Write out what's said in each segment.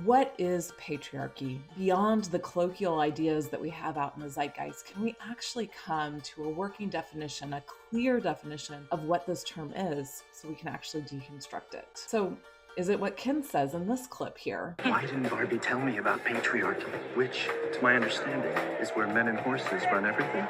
What is patriarchy? Beyond the colloquial ideas that we have out in the zeitgeist, can we actually come to a working definition, a clear definition of what this term is, so we can actually deconstruct it? So, is it what Ken says in this clip here? Why didn't Barbie tell me about patriarchy, which, to my understanding, is where men and horses run everything?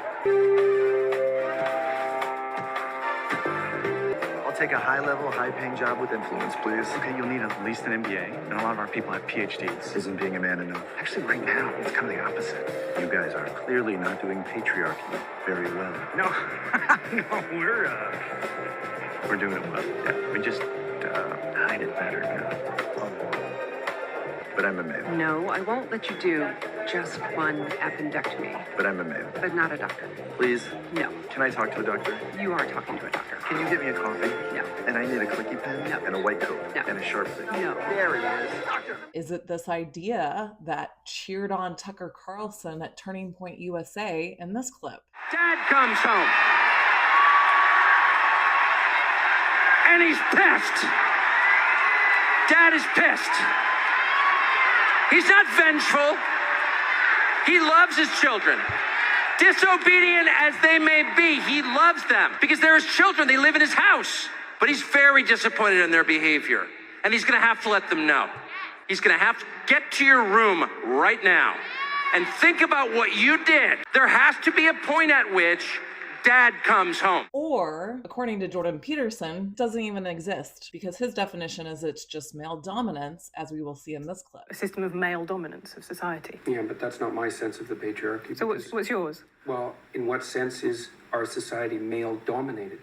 I'll take a high-level, high-paying job with influence, please. Okay, you'll need at least an MBA, and a lot of our people have PhDs. Isn't being a man enough? Actually, right now, it's kind of the opposite. You guys are clearly not doing patriarchy very well. No, no, we're doing it well. Yeah, we just hide it better now. But I'm a male. No, I won't let you do just one appendectomy. But I'm a male. But not a doctor. Please? No. Can I talk to a doctor? You are talking to a doctor. Can you get me a coffee? No. And I need a clicky pen? No. And a white coat? No. And a sharp thing? No. There he is. Doctor. Is it this idea that cheered on Tucker Carlson at Turning Point USA in this clip? Dad comes home. And he's pissed. Dad is pissed. He's not vengeful. He loves his children. Disobedient as they may be, he loves them because they're his children. They live in his house. But he's very disappointed in their behavior. And he's going to have to let them know. He's going to have to get to your room right now and think about what you did. There has to be a point at which Dad comes home. Or, according to Jordan Peterson, doesn't even exist because his definition is it's just male dominance, as we will see in this clip. A system of male dominance of society. Yeah, but that's not my sense of the patriarchy. So what's yours? Well, in what sense is our society male-dominated?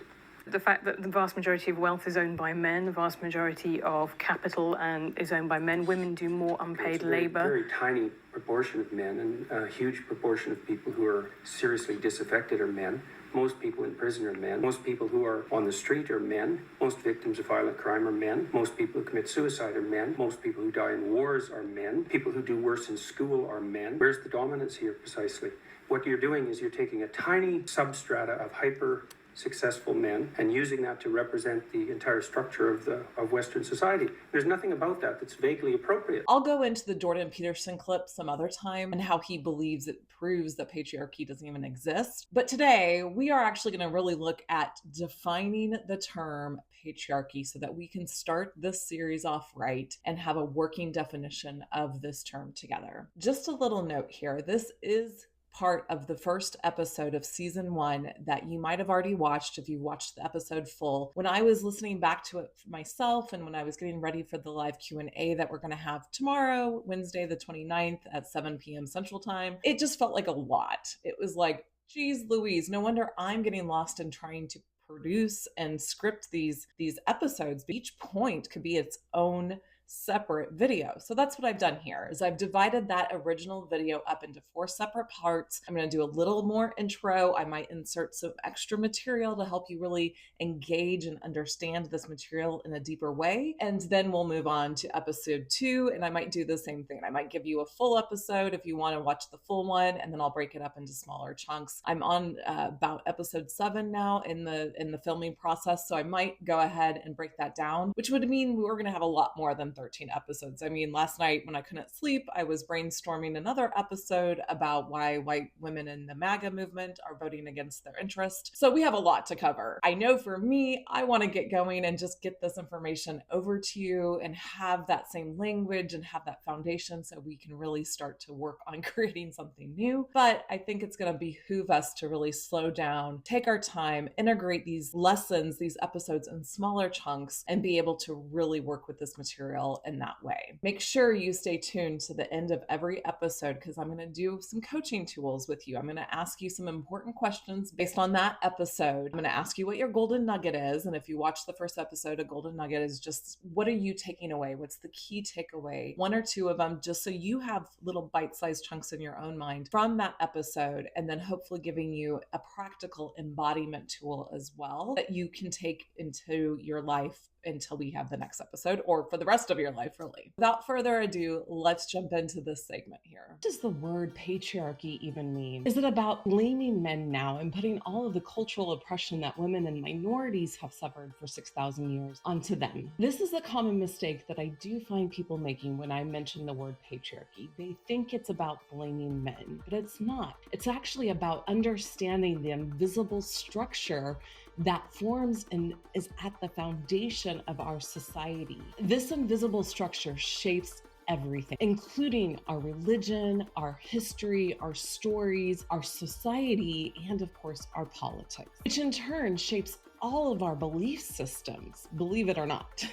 The fact that the vast majority of wealth is owned by men, the vast majority of capital is owned by men. Women do more unpaid labor. Very tiny proportion of men, and a huge proportion of people who are seriously disaffected are men. Most people in prison are men. Most people who are on the street are men. Most victims of violent crime are men. Most people who commit suicide are men. Most people who die in wars are men. People who do worse in school are men. Where's the dominance here precisely? What you're doing is you're taking a tiny substrata of hyper-successful men and using that to represent the entire structure of Western society. There's nothing about that that's vaguely appropriate. I'll go into the Jordan Peterson clip some other time and how he believes it proves that patriarchy doesn't even exist. But today, we are actually going to really look at defining the term patriarchy so that we can start this series off right and have a working definition of this term together. Just a little note here. This is part of the first episode of season 1 that you might have already watched if you watched the episode full. When I was listening back to it for myself and when I was getting ready for the live Q&A that we're going to have tomorrow, Wednesday the 29th at 7 p.m. Central Time, it just felt like a lot. It was like, geez Louise, no wonder I'm getting lost in trying to produce and script these episodes. But each point could be its own separate video. So that's what I've done here is I've divided that original video up into 4 separate parts. I'm going to do a little more intro. I might insert some extra material to help you really engage and understand this material in a deeper way. And then we'll move on to episode 2 and I might do the same thing. I might give you a full episode if you want to watch the full one and then I'll break it up into smaller chunks. I'm on about episode 7 now in the filming process. So I might go ahead and break that down, which would mean we're going to have a lot more than 13 episodes. I mean, last night when I couldn't sleep, I was brainstorming another episode about why white women in the MAGA movement are voting against their interest. So we have a lot to cover. I know for me, I want to get going and just get this information over to you and have that same language and have that foundation so we can really start to work on creating something new. But I think it's going to behoove us to really slow down, take our time, integrate these lessons, these episodes in smaller chunks, and be able to really work with this material in that way. Make sure you stay tuned to the end of every episode because I'm going to do some coaching tools with you. I'm going to ask you some important questions based on that episode. I'm going to ask you what your golden nugget is. And if you watch the first episode, a golden nugget is just what are you taking away? What's the key takeaway? 1 or 2 of them, just so you have little bite-sized chunks in your own mind from that episode. And then hopefully giving you a practical embodiment tool as well that you can take into your life until we have the next episode, or for the rest of your life, really. Without further ado, let's jump into this segment here. What does the word patriarchy even mean? Is it about blaming men now and putting all of the cultural oppression that women and minorities have suffered for 6,000 years onto them? This is a common mistake that I do find people making when I mention the word patriarchy. They think it's about blaming men, but it's not. It's actually about understanding the invisible structure that forms and is at the foundation of our society. This invisible structure shapes everything, including our religion, our history, our stories, our society, and of course, our politics, which in turn shapes all of our belief systems, believe it or not.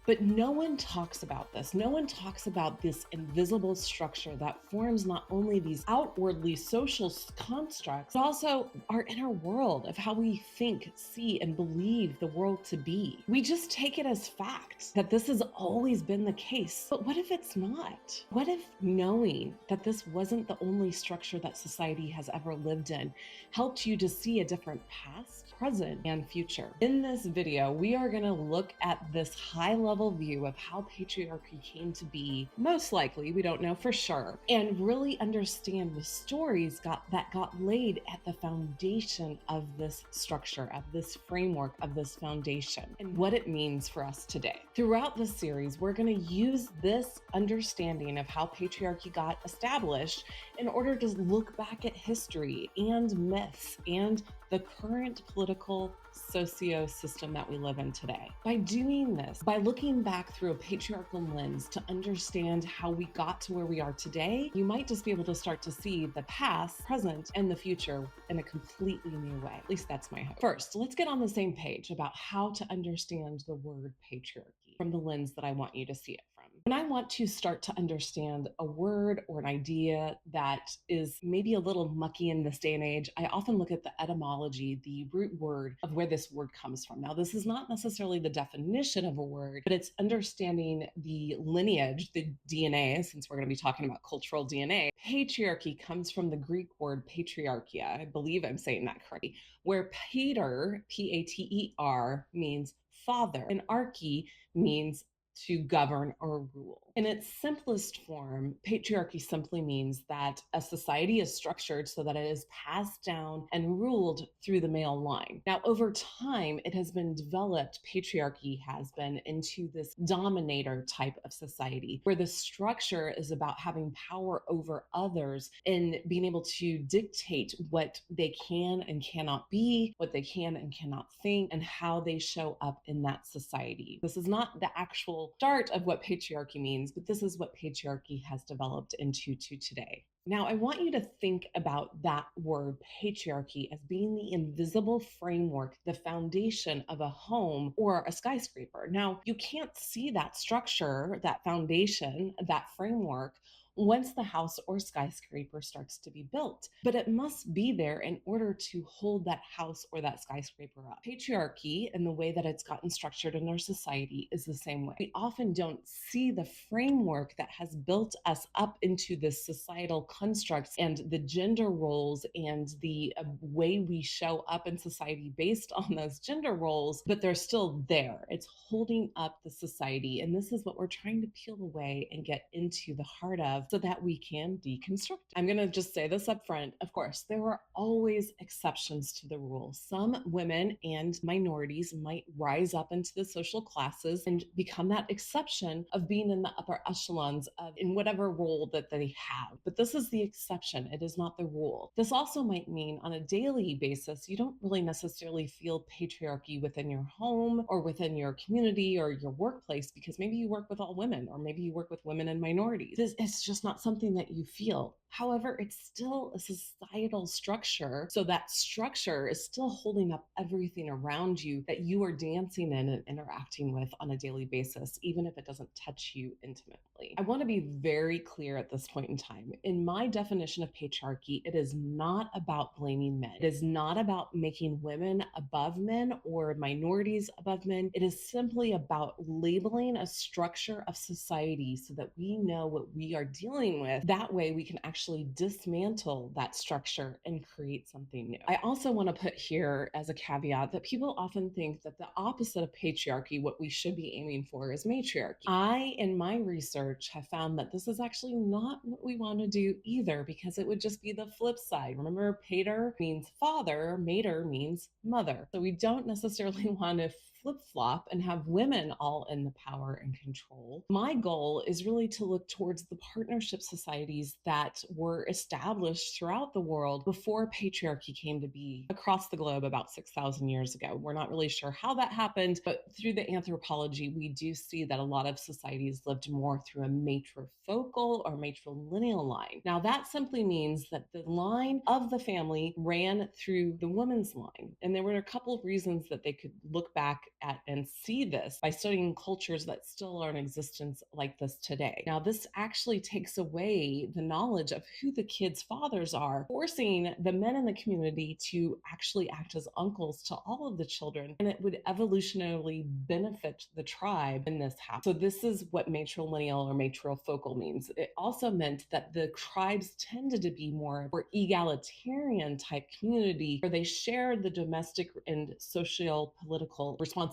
But no one talks about this. No one talks about this invisible structure that forms not only these outwardly social constructs, but also our inner world of how we think, see, and believe the world to be. We just take it as fact that this has always been the case. But what if it's not? What if knowing that this wasn't the only structure that society has ever lived in helped you to see a different past, present, and future? In this video, we are going to look at this high-level view of how patriarchy came to be, most likely, we don't know for sure, and really understand the stories that got laid at the foundation of this structure, of this framework, of this foundation, and what it means for us today. Throughout this series, we're going to use this understanding of how patriarchy got established in order to look back at history and myths and the current political socio-system that we live in today. By doing this, by looking back through a patriarchal lens to understand how we got to where we are today, you might just be able to start to see the past, present, and the future in a completely new way. At least that's my hope. First, let's get on the same page about how to understand the word patriarchy from the lens that I want you to see it from. When I want to start to understand a word or an idea that is maybe a little mucky in this day and age, I often look at the etymology, the root word of where this word comes from. Now, this is not necessarily the definition of a word, but it's understanding the lineage, the DNA, since we're going to be talking about cultural DNA. Patriarchy comes from the Greek word patriarchia. I believe I'm saying that correctly, where pater, P-A-T-E-R, means father, and archy means to govern or rule. In its simplest form, patriarchy simply means that a society is structured so that it is passed down and ruled through the male line. Now, over time, it has been developed, patriarchy has been, into this dominator type of society, where the structure is about having power over others and being able to dictate what they can and cannot be, what they can and cannot think, and how they show up in that society. This is not the actual start of what patriarchy means, but this is what patriarchy has developed into today. Now, I want you to think about that word patriarchy as being the invisible framework, the foundation of a home or a skyscraper. Now, you can't see that structure, that foundation, that framework once the house or skyscraper starts to be built, but it must be there in order to hold that house or that skyscraper up. Patriarchy, and the way that it's gotten structured in our society, is the same way. We often don't see the framework that has built us up into this societal constructs and the gender roles and the way we show up in society based on those gender roles, but they're still there. It's holding up the society, and this is what we're trying to peel away and get into the heart of, so that we can deconstruct. I'm going to just say this up front. Of course, there are always exceptions to the rule. Some women and minorities might rise up into the social classes and become that exception of being in the upper echelons of in whatever role that they have. But this is the exception. It is not the rule. This also might mean on a daily basis, you don't really necessarily feel patriarchy within your home or within your community or your workplace, because maybe you work with all women, or maybe you work with women and minorities. It's just not something that you feel. However, it's still a societal structure. So that structure is still holding up everything around you that you are dancing in and interacting with on a daily basis, even if it doesn't touch you intimately. I want to be very clear at this point in time. In my definition of patriarchy, it is not about blaming men. It is not about making women above men or minorities above men. It is simply about labeling a structure of society so that we know what we are dealing with. That way we can actually actually dismantle that structure and create something new. I also want to put here as a caveat that people often think that the opposite of patriarchy, what we should be aiming for, is matriarchy. I, in my research, have found that this is actually not what we want to do either, because it would just be the flip side. Remember, pater means father, mater means mother. So we don't necessarily want to flip-flop and have women all in the power and control. My goal is really to look towards the partnership societies that were established throughout the world before patriarchy came to be across the globe about 6,000 years ago. We're not really sure how that happened, but through the anthropology, we do see that a lot of societies lived more through a matrifocal or matrilineal line. Now, that simply means that the line of the family ran through the woman's line. And there were a couple of reasons that they could look back at and see this by studying cultures that still are in existence like this today. Now, this actually takes away the knowledge of who the kids' fathers are, forcing the men in the community to actually act as uncles to all of the children, and it would evolutionarily benefit the tribe when this happened. So this is what matrilineal or matrifocal means. It also meant that the tribes tended to be more egalitarian type community, where they shared the domestic and socio-political responsibilities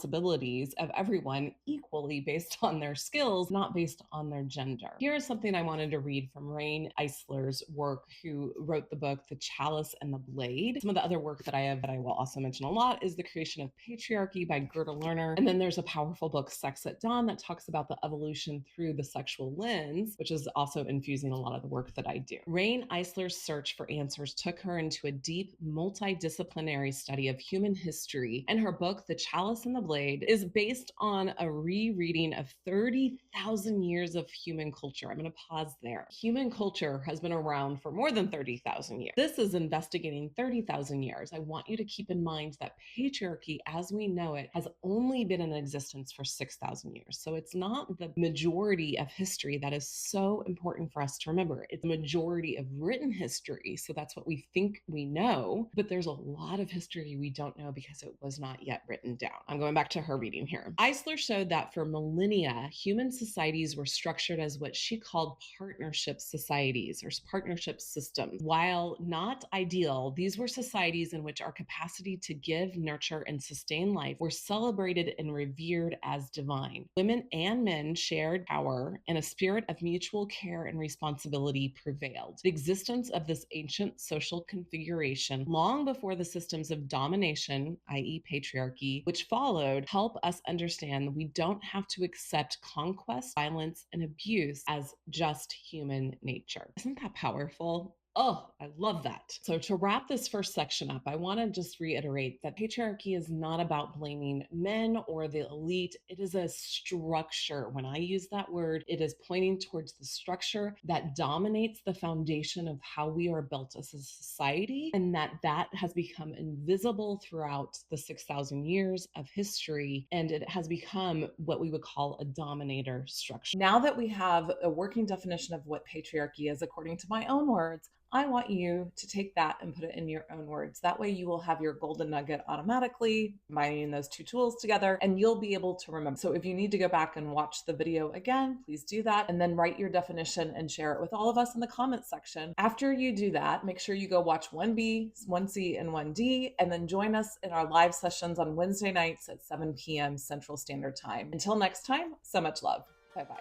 of everyone equally based on their skills, not based on their gender. Here is something I wanted to read from Rain Eisler's work, who wrote the book The Chalice and the Blade. Some of the other work that I have that I will also mention a lot is The Creation of Patriarchy by Gerda Lerner. And then there's a powerful book, Sex at Dawn, that talks about the evolution through the sexual lens, which is also infusing a lot of the work that I do. Rain Eisler's search for answers took her into a deep, multidisciplinary study of human history, and her book, The Chalice and the Blade, is based on a rereading of 30,000 years of human culture. I'm going to pause there. Human culture has been around for more than 30,000 years. This is investigating 30,000 years. I want you to keep in mind that patriarchy, as we know it, has only been in existence for 6,000 years. So it's not the majority of history that is so important for us to remember. It's the majority of written history. So that's what we think we know, but there's a lot of history we don't know because it was not yet written down. I'm going back to her reading here. Eisler showed that for millennia, human societies were structured as what she called partnership societies or partnership systems. While not ideal, these were societies in which our capacity to give, nurture, and sustain life were celebrated and revered as divine. Women and men shared power, and a spirit of mutual care and responsibility prevailed. The existence of this ancient social configuration, long before the systems of domination, i.e. patriarchy, which followed, help us understand that we don't have to accept conquest, violence, and abuse as just human nature. Isn't that powerful? Oh, I love that. So to wrap this first section up, I want to just reiterate that patriarchy is not about blaming men or the elite. It is a structure. When I use that word, it is pointing towards the structure that dominates the foundation of how we are built as a society, and that has become invisible throughout the 6,000 years of history, and it has become what we would call a dominator structure. Now that we have a working definition of what patriarchy is, according to my own words, I want you to take that and put it in your own words. That way you will have your golden nugget automatically, combining those two tools together, and you'll be able to remember. So if you need to go back and watch the video again, please do that, and then write your definition and share it with all of us in the comments section. After you do that, make sure you go watch 1B, 1C, and 1D, and then join us in our live sessions on Wednesday nights at 7 p.m. Central Standard Time. Until next time, so much love. Bye-bye.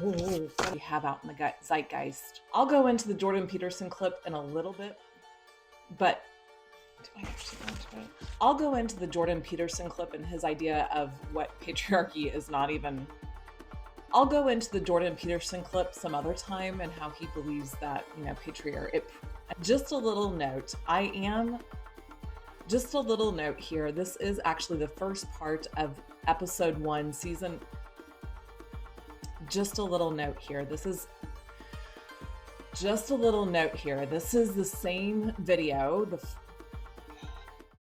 What do we have out in the zeitgeist? I'll go into the Jordan Peterson clip in a little bit, but do I actually go into it? I'll go into the Jordan Peterson clip and his idea of what patriarchy is not even. I'll go into the Jordan Peterson clip some other time and how he believes that, patriarchy. Just a little note. Just a little note here. This is actually the first part of episode 1, season. Just a little note here. This is the same video.